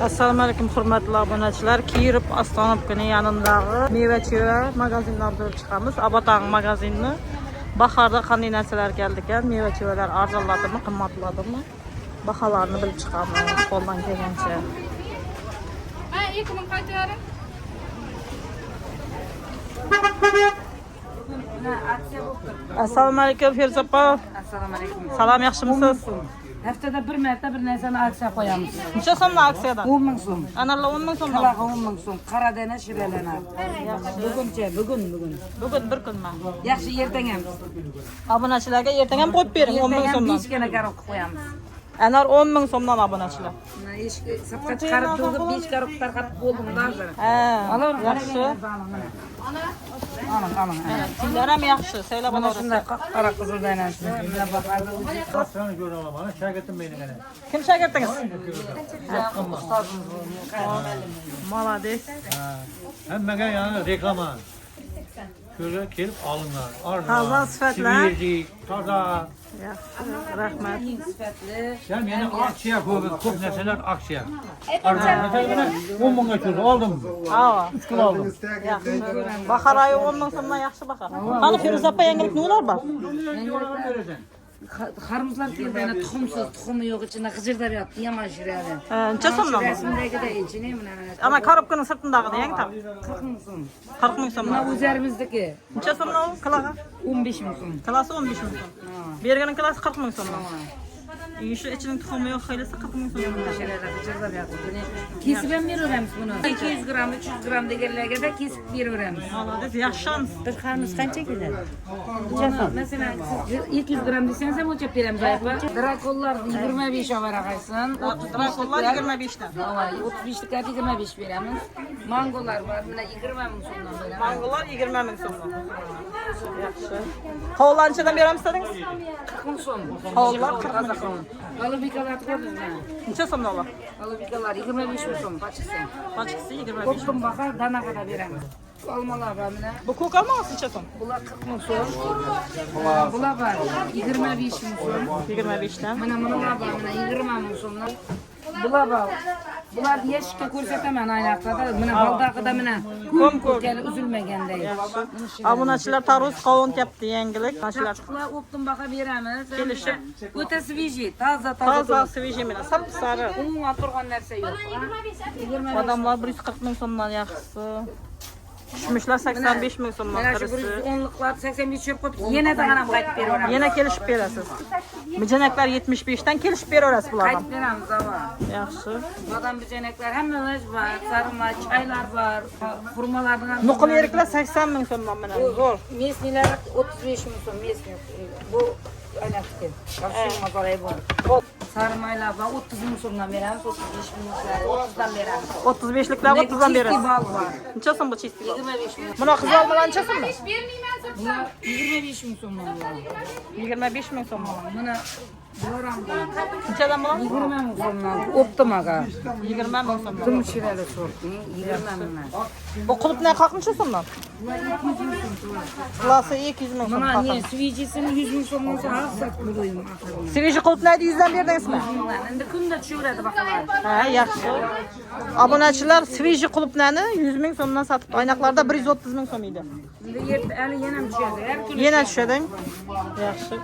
Assalomu alaykum hurmatli obunachilar. Kirib Ostonovkani yanındagi meva-cheva magazinlarga chiqamiz. Abotang magazinini. Bahorda qanday narsalar keldi ekan? Meva-chevalar arzonladimi, qimmatladimi? Baholarni bilib chiqamiz qo'ldan kelgancha. Ha, 2000 qaytaring. Assalomu alaykum Feruz opa. Assalomu alaykum. Salom, yaxshimisiz? Haftada bir marta bir narsani aksiya qo'yamiz. Necha so'mdan aksiyadan? 10 ming so'm. Analar 10 ming so'mdan. Qalaqa 10 ming so'm. Qaradana shiralanadi. Buguncha, bugun. Bugun bir kunman. Yaxshi ertaga ham. Obunachilarga ertaga ham qo'yib bering 10 ming so'mdan. 5 kana karobka qo'yamiz. Anar 10 ming so'mdan obunachilar. Mana eshikka sirtqa chiqarib turib 5 karobka tarqatib bo'ldim hozir. Ha, Alor, yaxshi. Ana. Sizlar ham yaxshi, saylab Mana olasiz. shunday qora qizildan ashti. Mana baharda Sana göre olamam. Şirketim benim gene. Kim shogirdingiz? ustozimiz bo'lgan. Молодец. Hem ben yani reklama. Şöyle gelip alınlar. Taza sıfatlar. Sivilci, taza. Yaxshi, rahmat. Sifatli. Hem yani aksiye koyuyor. Çok neseler aksiye. Mesela bana 10 bin geçiyordu. Aldım. Ha, 3 kilo aldım. yaxshi. Bahor oyi 10 ming so'mdan yaxshi baho. Qani Feruz opa yangilik nimalar bor? Xarmuzlar keldi, ana tuxumsiz, tuxumi yo'q, ichida g'ijirlab yotdi, yomon shiradi. Necha so'mdan? Rasmdagida ichini mana Ana korobkaning sirtindagida yangi tam. 40 ming so'm. 40 ming Mana so'mdan. o'zlarimizniki Necha so'mdan u kiloga? 15 ming so'm. Kilosi 15 ming so'm. Berganing kilosi 40 ming so'mdan. Shu ichining tuxumi yo'q, xaylasi 40 ming so'mdan. Shirada g'ijirlab yotdi. Buni kesib ham beraveramiz buni. 200 gramm, 300 gramm deganlarga kesib beraveramiz. Молодец, yaxshimiz. Bir xarmuz qancha keladi? Masalan, siz 200 gramm desangiz ham o'lchab beramiz, aypa. Drakonlar 25 ovara qaysin. Drakonlar 25 dan. 35 lik 25 beramiz. Mangolar bor, mana 20 ming so'mdan beramiz. Mangolar 20 ming so'mdan. Yaxshi. Qovlanchadan beramiz dedingiz? 40 ming so'm. Qovlar 40 ming so'm. Golubikalar ko'rdingizmi? Necha so'mdan ular? Golubikalar 25 ming so'm, pachisi. Pachkisi 25. Ko'pdim baqa dana qada beramiz. Olmalar bor mana. Bu ko'k olmasi necha so'm? Bular 40 ming so'm. Bular bor 25 ming so'm. 25 dan. Mana bular bor mana 20 ming so'mdan. Bular bor. Bular yashikka ko'rsataman aynoqda. Mana baldaqida mana ko'm kelib uzilmaganday. Obunachilar tarvuz qovun kapti yangilik. Mashlar Ular o'ptim baqa beramiz. Kelishib. O'ta sviji, toza. toza свежий mana sap sari. Umuman turgan narsa yo'q. 20 Odamlar 140 ming so'mdan yaxshisi. Tushmishlar 85 ming so'mdan Mana shu kirisi. 110liklar 85 tushib qolibdi. Yana da ham qaytib beraveramiz. Yana kelishib berasiz. Bijanaklar 75 dan kelishib beraverasiz bulardan. Qaytib beramiz, ava. Yaxshi. Badam bijanaklar hammamiz bor, sarma, chaylar bor, xurmalardan ham. Nuqul yeriklar 80 ming so'mdan mana. Zo'r. Mesnilar 35 ming so'm, mesni. Bu aylanibdi. Yaxshi mazalay bor. Hop, sarmaylar bor, 30 ming so'mdan beramiz, 35 minglar 30 dan beramiz. 35liklar 30 dan berasiz. Bal bor. Necha so'm bu chisti? 25 ming. Buna qiz olmalar necha so'm? Bermayman deb. Bular 25 ming so'm. 25 ming so'm. Mana bular ham bor. Nechadan bular? 20 ming so'mdan. Optimaga. 20 ming so'm. Zum shirali sortning 20 mingdan. Bu qulupnay qaq necha so'mdan? Klasi 200 ming so'm. Mana ne svijisini 100 ming so'mdan sotib qo'ydim axir. Свежий qulupnayni 100 dan berdingizmi? Endi kunda tushaveradi baqalar. Ha, yaxshi. Obunachilar свежий qulupnayni 100 ming so'mdan sotib, oynoqlarda 130 ming so'm edi. Endi yerda hali yana ham tushadi. Har kuni Yana tushadi. Yaxshi.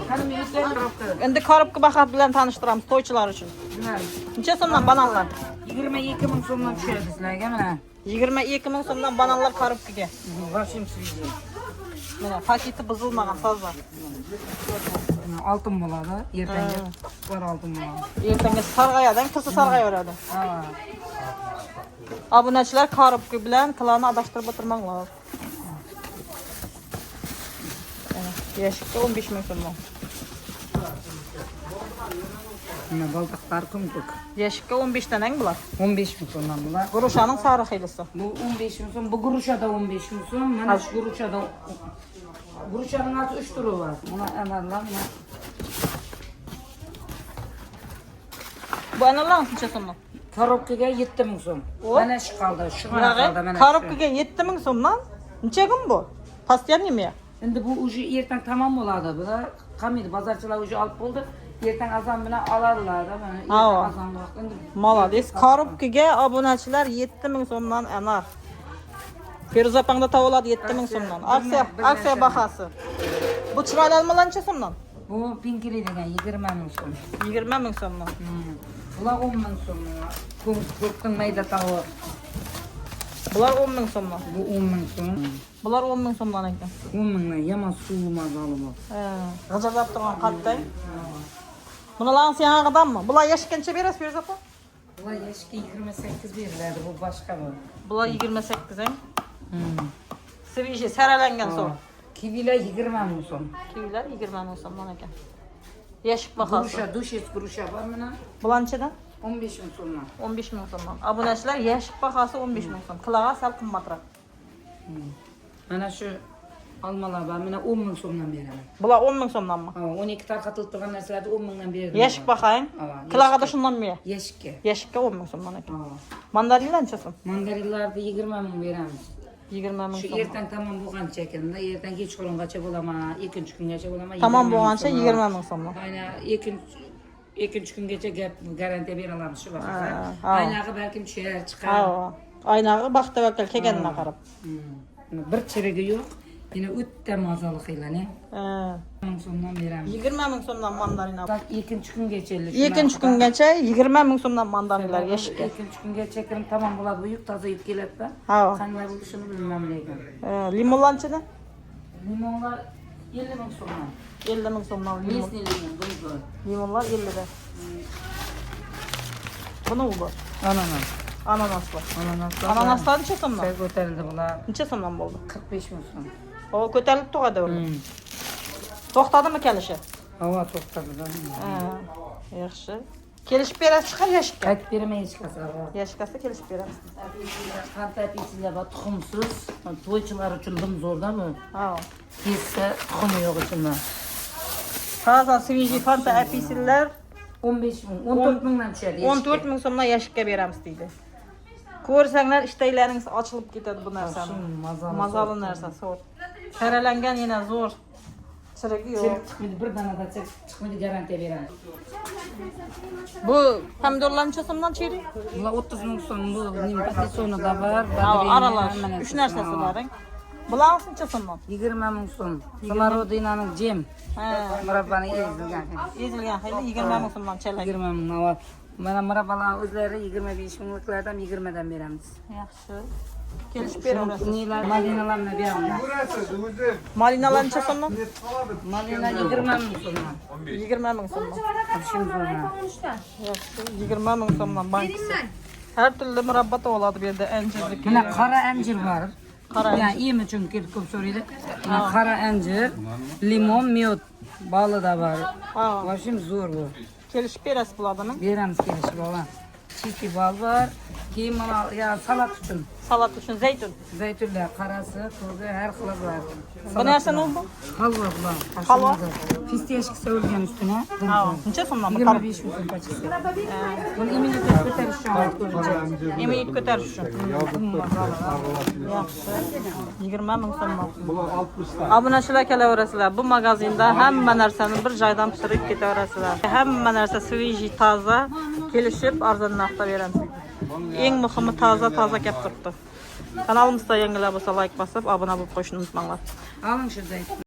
qani yutgan robka. Endi korobka baho bilan tanishtiramiz to'ychilar uchun. Necha so'mdan bananlar? 22 ming so'mdan tushadi sizlarga mana. 22 ming so'mdan bananlar korobkaga. Vashim sviji. Mana paketi buzilmagan toza. Oltin bo'ladi, ertaga bor oltin bo'ladi. Ertangi sarg'ayadan kirsa sarg'ayaveradi. Ha. Obunachilar korobka bilan qilani adashtirib o'tirmanglar. Yashikka 15 ming so'mdan. Mana baltaqlar kumtuk. Yashikka 15 dan bular. 15 ming so'mdan bular. Gurushaning sari xilisi. Bu 15 ming so'm, bu guruchada 15 ming so'm, mana shu guruchada guruchaning 3 turi bor. Mana analar mana. Bu analar necha so'mdan? Korobkaga 7 ming so'm. Mana shu qoldi, shu mana qoldi mana. Korobkaga 7 ming so'mdan. Necha kun bu? Postoyanniy mi? Endi bu уже ertaga tamom bo'ladi. Bular qolmaydi, bozorchilar уже olib bo'ldi. Erten azan bilen alarlar da bana. Erten Ha. azan vakti. Malades. Korobkaga obunachilar 7000 so'mdan anar. Firuzapangda tavaladi 7000 so'mdan. Aksiya bahası. Bu chiroyli olmalancha so'mdan? Bu pinkili degan 20.000 so'm. 20000 so'mdan. Bular 10.000 so'm. Ko'ktin mayda tavuq. Bular 10000 so'mdan. Bu 10.000 so'm. Bular 10000 so'mdan ekan. 10.000 yaman suvi mazalı bu. G'ijirlab turgan qattay. Bunalarni sen haqidami? Bular yashgancha berasiz Firuzapa? Bular yaşki 28 veriladi, bu başka bu. Bular 28 eng. Sviji saralangan so'm. Kiviler 20.000 so'm. Kivilar 20000 so'mdan ekan. Yashik bahası. Gruşa, duşes gruşa var mı lan? Bulanchadan 15.000 so'mdan. 15000 so'mdan. Obunachilar yashik bahası 15000 so'm. Qilig'i sal qimmatroq. Mana şu almalar var, mana 10.000 so'mdan beraman. Bular 10000 so'mdanmi? 12 tarqatilib turgan narsalarni 10.000dan berdim. Yashik bahang. Qilig'ida shundan mi? Yeşikka. Yashikka 10000 so'mdan ekan. Mandarinlar necha so'm? Mandarinlarni 20.000 beramiz. 20000 Şu so'm. erten tamam bo'lgancha ekan, erten kechqurungacha bo'lama, ikkinchi kungacha bo'lama. Tamam bo'lgancha 20000 so'mdan. Aynen ikkinchi kungacha gap garantiya bera olamiz shu vaqtda. ha. Aynag'i balkim tusher, chiqar. Ha. Aynag'i baxtavakkal kelgandan qarab. Bir chirigi yo'q. Yine o'ta mazali qilani. Ha. 10.000 so'mdan beramiz. 20000 so'mdan mandarina. Tak ikkinchi kungacha. Ikkinchi kungacha 20000 so'mdan mandarinlar yashikka. İkinci kungacha kirim tamam bo'ladi, bu yuk toza yuk keladi-da. Ha. Qanday bo'lishini bilmam lekin. Limonlanchida Limonlar 50.000 so'mdan. 50000 so'mdan limon. Mesni limon, bu. Limonlar 50 da. Buni bu. Ananas. Ananas bor. Ananaslar. Ananaslar necha so'mdan? Sel ko'tarildi bular. Necha so'mdan bo'ldi? 45.000 so'm. O ko'tarilib turadi ular. To'xtadimi kelishi? Havo to'xtadi. Ha. Yaxshi. Kelishib berasiz chiqar yashikka. Qaytib bermay hech qasa. Yashikasi kelishib berasiz. Qanday apelsinlar bor, tuxumsiz. To'ychilar uchun dim zo'rda bu. Ha. Kessa tuxumi yo'q ichida. Toza sviji fanta apisillar 15.000, 14.000dan tushadi. 14000 so'mdan yashikka beramiz deydi. Ko'rsanglar ishtaklaringiz ochilib ketadi bu narsani. Mazali narsa, zo'r. Saralangan yana zo'r. Chirigi yo'q. Chiqmaydi, bir danada chiqmaydi, garantiya beramiz. Bu pomidorlar necha so'mdan chiri? Bular 30.000 so'm, bu nimpa var, Aralash. 3 narsasi boring. Bular necha so'mdan? 20.000 so'm. Samarodinaning jem. Ha, Murabbani ezilgan. ezilgan xayli 20000 so'mdan chalak. 20.000 var. Mana murabbalar o'zlari 25.000liklardan 20dan beramiz. Yaxshi. Kelishib beramiz. Nelar, malinalarni beramiz. Malinalar necha so'mdan? Malina 20.000 so'mdan. 20000 so'mdan. Shim so'mdan. Yaxshi. 20000 so'mdan bankisi. Har turli murabbat oladi bu yerda anjirlik. Mana qora anjir var. Qora Yani iyi mi çünkü ko'p so'raydi. Mana qora anjir, limon, miyot balı da var. Ha, Vashim zo'r bu. kelishib berasiz bularni. Beramiz kelishib baba. Chiti bal var. Keyin mana ya salat uchun. Salat uchun zaytun. Zaytunlar, qarasi, tuzi har xil var. Bu narsa nima bu? Halva bular. Halva? Fistiyashki so'yilgan ustuna. Ha, necha so'mdan bu? 25 ming so'm pachkasi. Buni immunitet ko'tarish uchun. Immunit ko'tarish uchun. Yaxshi. 20000 so'mdan. Obunachilar kelaverasizlar. Bu magazinda hamma narsani bir joydan pishirib ketaverasizlar. Hamma narsa sviji, toza, kelishib arzon narxda beramiz. Eng muhimi toza kelib turibdi. Kanalimizda yangilar bo'lsa like bosib, obuna bo'lib qo'yishni unutmanglar. Alın şu zaytun.